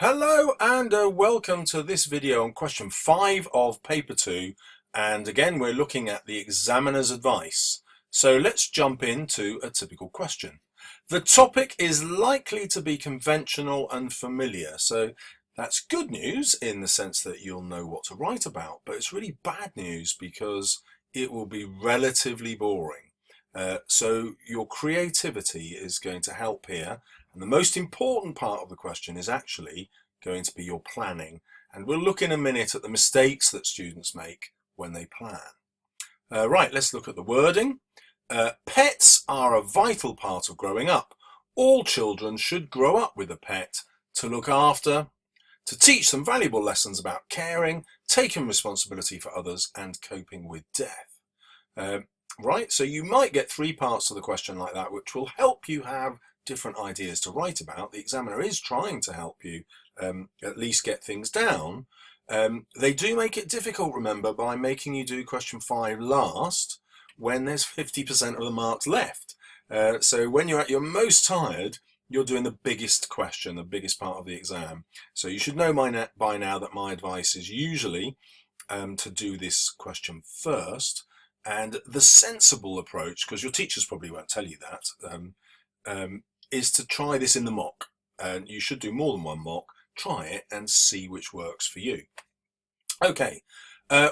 Hello and welcome to this video on question 5 of paper 2, and again we're looking at the examiner's advice. So let's jump into a typical question. The topic is likely to be conventional and familiar, so that's good news in the sense that you'll know what to write about, but it's really bad news because it will be relatively boring. So your creativity is going to help here. And the most important part of the question is actually going to be your planning. And we'll look in a minute at the mistakes that students make when they plan. Right, let's look at the wording. Pets are a vital part of growing up. All children should grow up with a pet to look after, to teach them valuable lessons about caring, taking responsibility for others, and coping with death. Right, so you might get 3 parts to the question like that, which will help you have different ideas to write about. The examiner is trying to help you at least get things down. They do make it difficult, remember, by making you do question 5 last when there's 50% of the marks left. So when you're at your most tired, you're doing the biggest question, the biggest part of the exam. So you should know by now that my advice is usually to do this question first. And the sensible approach, because your teachers probably won't tell you that, is to try this in the mock. And you should do more than one mock. Try it and see which works for you. Okay,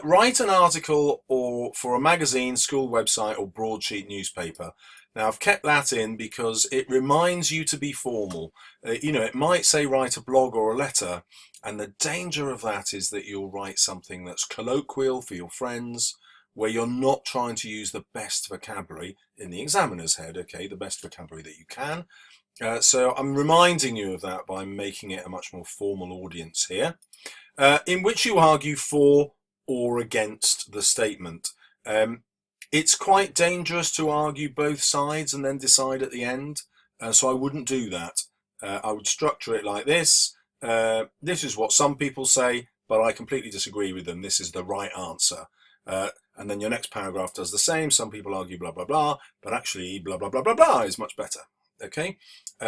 write an article or for a magazine, school website, or broadsheet newspaper. Now I've kept that in because it reminds you to be formal. It might say write a blog or a letter, and the danger of that is that you'll write something that's colloquial for your friends, where you're not trying to use the best vocabulary in the examiner's head, okay, the best vocabulary that you can. So I'm reminding you of that by making it a much more formal audience here, in which you argue for or against the statement. It's quite dangerous to argue both sides and then decide at the end, so I wouldn't do that. I would structure it like this. This is what some people say, but I completely disagree with them. This is the right answer. And then your next paragraph does the same. Some people argue blah, blah, blah, but actually blah, blah, blah, blah, blah is much better. Okay,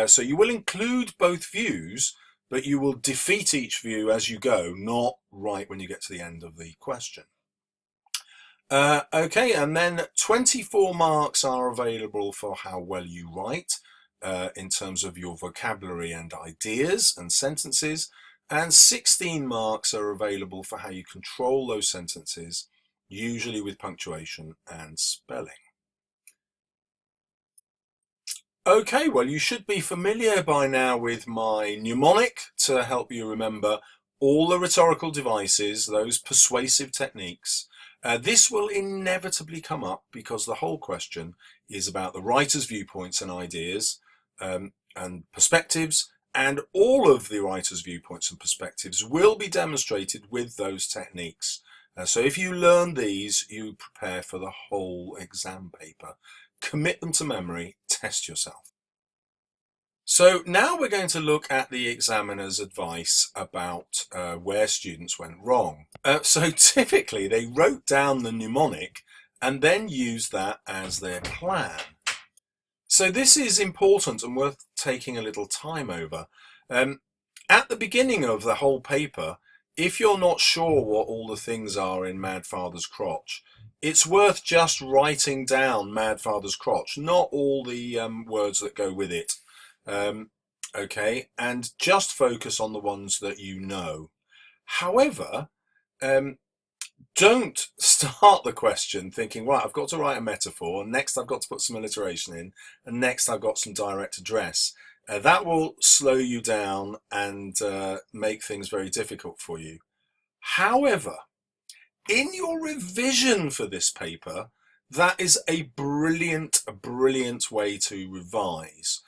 so you will include both views, but you will defeat each view as you go, not right when you get to the end of the question. Okay, and then 24 marks are available for how well you write in terms of your vocabulary and ideas and sentences, and 16 marks are available for how you control those sentences, usually with punctuation and spelling. Okay, well, you should be familiar by now with my mnemonic to help you remember all the rhetorical devices, those persuasive techniques. This will inevitably come up because the whole question is about the writer's viewpoints and ideas and perspectives, and all of the writer's viewpoints and perspectives will be demonstrated with those techniques. So if you learn these, you prepare for the whole exam paper. Commit them to memory, test yourself. So now we're going to look at the examiner's advice about where students went wrong. So typically they wrote down the mnemonic and then used that as their plan. So this is important and worth taking a little time over. At the beginning of the whole paper, if you're not sure what all the things are in Mad Father's Crotch, it's worth just writing down Mad Father's Crotch, not all the words that go with it. Okay, and just focus on the ones that you know. However, don't start the question thinking, right, I've got to write a metaphor, next I've got to put some alliteration in, and next I've got some direct address. That will slow you down and make things very difficult for you. However, in your revision for this paper, that is a brilliant way to revise.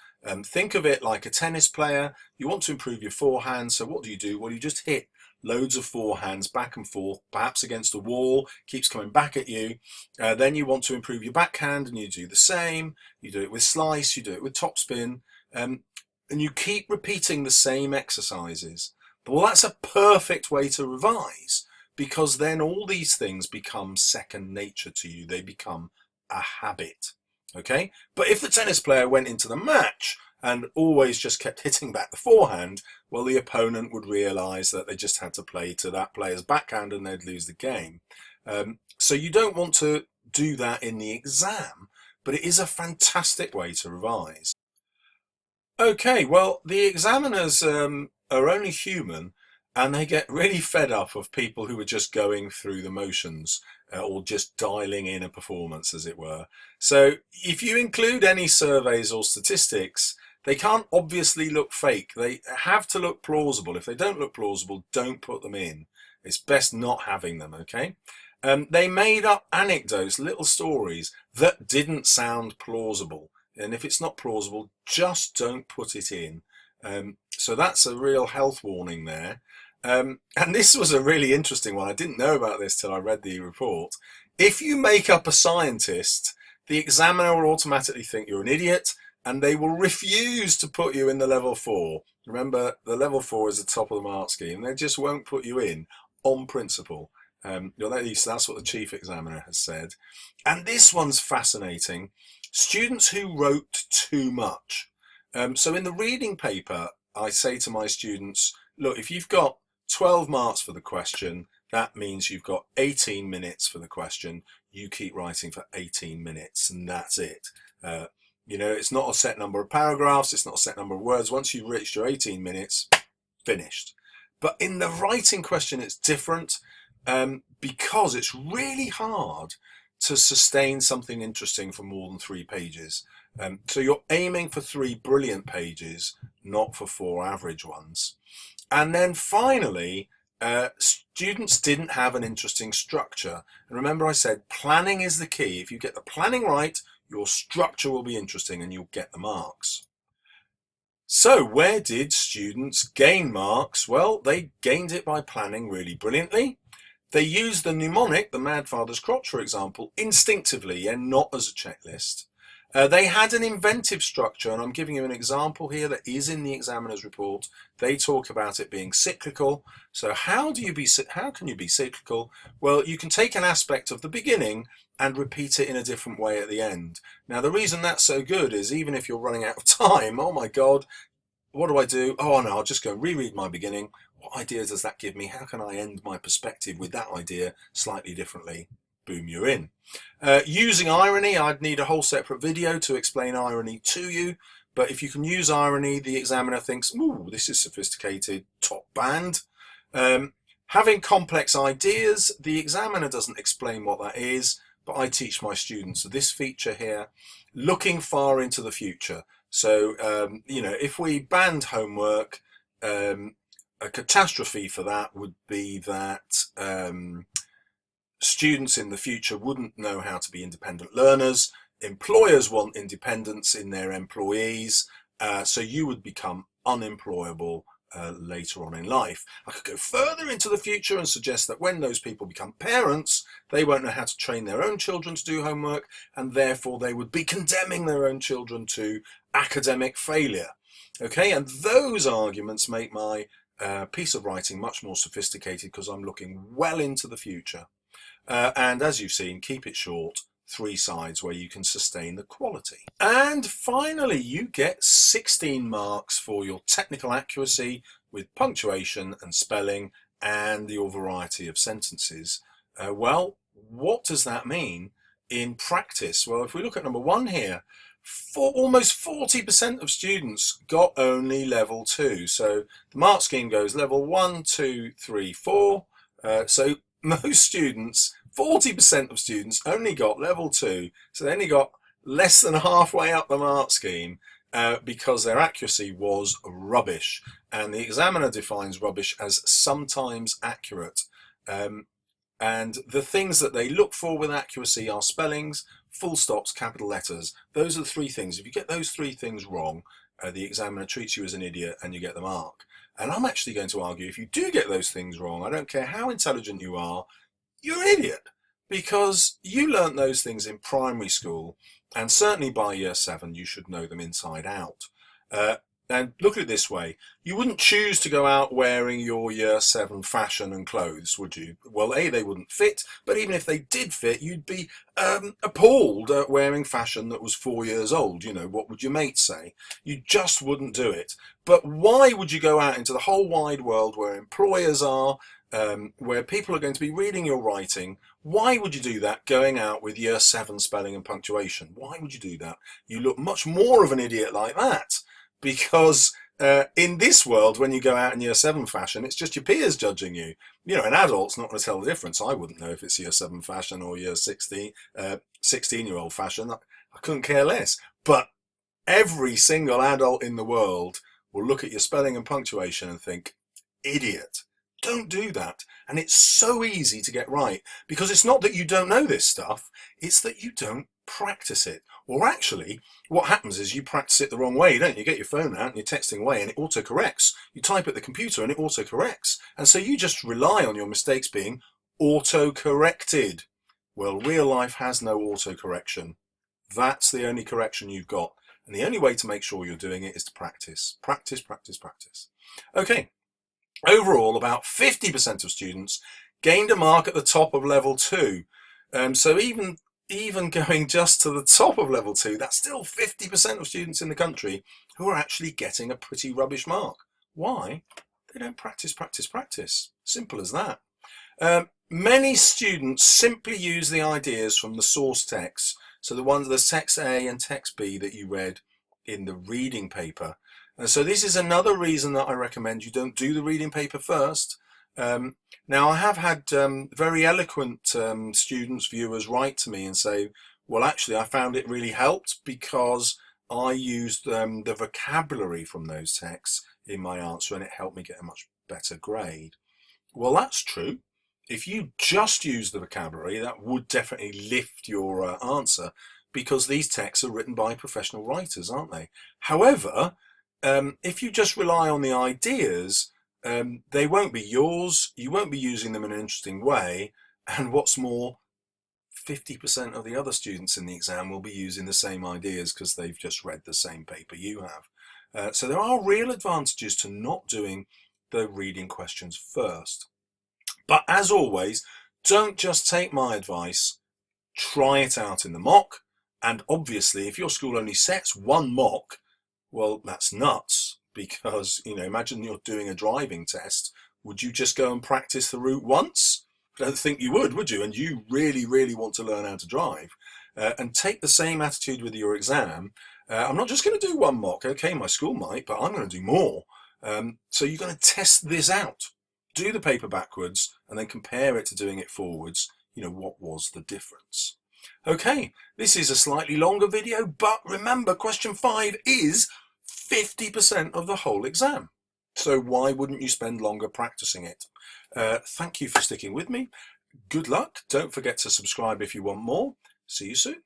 Think of it like a tennis player. You want to improve your forehand, so what do? Well, you just hit loads of forehands back and forth, perhaps against a wall, keeps coming back at you. Then you want to improve your backhand, and you do the same. You do it with slice, you do it with topspin, and you keep repeating the same exercises. But well, that's a perfect way to revise, because then all these things become second nature to you. They become a habit. Okay, but if the tennis player went into the match and always just kept hitting back the forehand, well, the opponent would realise that they just had to play to that player's backhand and they'd lose the game. So you don't want to do that in the exam, but it is a fantastic way to revise. Okay, well, the examiners are only human, and they get really fed up of people who are just going through the motions or just dialing in a performance, as it were. So if you include any surveys or statistics, they can't obviously look fake. They have to look plausible. If they don't look plausible, don't put them in. It's best not having them, okay? They made up anecdotes, little stories that didn't sound plausible. And if it's not plausible, just don't put it in. So that's a real health warning there. And this was a really interesting one. I didn't know about this till I read the report. If you make up a scientist, the examiner will automatically think you're an idiot, and they will refuse to put you in the level 4. Remember, the level 4 is the top of the mark scheme. They just won't put you in on principle. At least that's what the chief examiner has said. And this one's fascinating. Students who wrote too much. So in the reading paper, I say to my students, look, if you've got 12 marks for the question, that means you've got 18 minutes for the question. You keep writing for 18 minutes and that's it. It's not a set number of paragraphs. It's not a set number of words. Once you've reached your 18 minutes, finished. But in the writing question, it's different because it's really hard to sustain something interesting for more than 3 pages. So you're aiming for 3 brilliant pages, not for 4 average ones. And then finally, students didn't have an interesting structure. And remember I said planning is the key. If you get the planning right, your structure will be interesting and you'll get the marks. So where did students gain marks? Well, they gained it by planning really brilliantly. They used the mnemonic, the Mad Father's Crotch, for example, instinctively and not as a checklist. They had an inventive structure, and I'm giving you an example here that is in the examiner's report. They talk about it being cyclical. So how can you be cyclical? Well, you can take an aspect of the beginning and repeat it in a different way at the end. Now, the reason that's so good is even if you're running out of time, oh my God, what do? Oh no, I'll just go and reread my beginning. What idea does that give me? How can I end my perspective with that idea slightly differently? Boom, you're in. Using irony, I'd need a whole separate video to explain irony to you. But if you can use irony, the examiner thinks, ooh, this is sophisticated, top band. Having complex ideas, the examiner doesn't explain what that is, but I teach my students this feature here, looking far into the future. So, if we banned homework, a catastrophe for that would be that students in the future wouldn't know how to be independent learners. Employers want independence in their employees, so you would become unemployable later on in life. I could go further into the future and suggest that when those people become parents, they won't know how to train their own children to do homework, and therefore they would be condemning their own children to academic failure. Okay, and those arguments make my piece of writing much more sophisticated because I'm looking well into the future. And as you've seen, keep it short, 3 sides where you can sustain the quality. And finally, you get 16 marks for your technical accuracy with punctuation and spelling and your variety of sentences. Well, what does that mean in practice? Well, if we look at number 1 here, almost 40% of students got only level 2. So the mark scheme goes level 1, 2, 3, 4. So most students, 40% of students only got level 2. So they only got less than halfway up the mark scheme because their accuracy was rubbish. And the examiner defines rubbish as sometimes accurate. And the things that they look for with accuracy are spellings, full stops, capital letters. Those are the 3 things. If you get those 3 things wrong, the examiner treats you as an idiot and you get the mark. And I'm actually going to argue if you do get those things wrong, I don't care how intelligent you are, you're an idiot. Because you learnt those things in primary school, and certainly by year 7 you should know them inside out. And look at it this way, you wouldn't choose to go out wearing your year 7 fashion and clothes, would you? Well, A, they wouldn't fit, but even if they did fit, you'd be appalled at wearing fashion that was 4 years old. You know, what would your mates say? You just wouldn't do it. But why would you go out into the whole wide world where employers are, where people are going to be reading your writing? Why would you do that going out with year 7 spelling and punctuation? Why would you do that? You look much more of an idiot like that. Because in this world, when you go out in year 7 fashion, it's just your peers judging you. You know, an adult's not going to tell the difference. I wouldn't know if it's year 7 fashion or year 16-year-old fashion. I couldn't care less. But every single adult in the world will look at your spelling and punctuation and think, idiot. Don't do that. And it's so easy to get right, because it's not that you don't know this stuff, it's that you don't practice it. Or actually, what happens is you practice it the wrong way, don't you? You get your phone out and you're texting away and it autocorrects. You type at the computer and it autocorrects. And so you just rely on your mistakes being autocorrected. Well, real life has no autocorrection. That's the only correction you've got. And the only way to make sure you're doing it is to practice. Practice, practice, practice. Okay. Overall, about 50% of students gained a mark at the top of level 2. So even going just to the top of level 2, that's still 50% of students in the country who are actually getting a pretty rubbish mark. Why? They don't practice, practice, practice. Simple as that. Many students simply use the ideas from the source text. So the text A and text B that you read in the reading paper. And so this is another reason that I recommend you don't do the reading paper first. Now, I have had very eloquent students, viewers, write to me and say, well, actually, I found it really helped because I used the vocabulary from those texts in my answer and it helped me get a much better grade. Well, that's true. If you just use the vocabulary, that would definitely lift your answer, because these texts are written by professional writers, aren't they? However, if you just rely on the ideas, they won't be yours, you won't be using them in an interesting way, and what's more, 50% of the other students in the exam will be using the same ideas because they've just read the same paper you have. So there are real advantages to not doing the reading questions first. But as always, don't just take my advice, try it out in the mock, and obviously if your school only sets one mock, well, that's nuts, because, you know, imagine you're doing a driving test. Would you just go and practice the route once? I don't think you would you? And you really, really want to learn how to drive. And take the same attitude with your exam. I'm not just going to do one mock. Okay, my school might, but I'm going to do more. So you're going to test this out. Do the paper backwards and then compare it to doing it forwards. You know, what was the difference? Okay, this is a slightly longer video, but remember, question 5 is 50% of the whole exam. So why wouldn't you spend longer practicing it? Thank you for sticking with me. Good luck. Don't forget to subscribe if you want more. See you soon.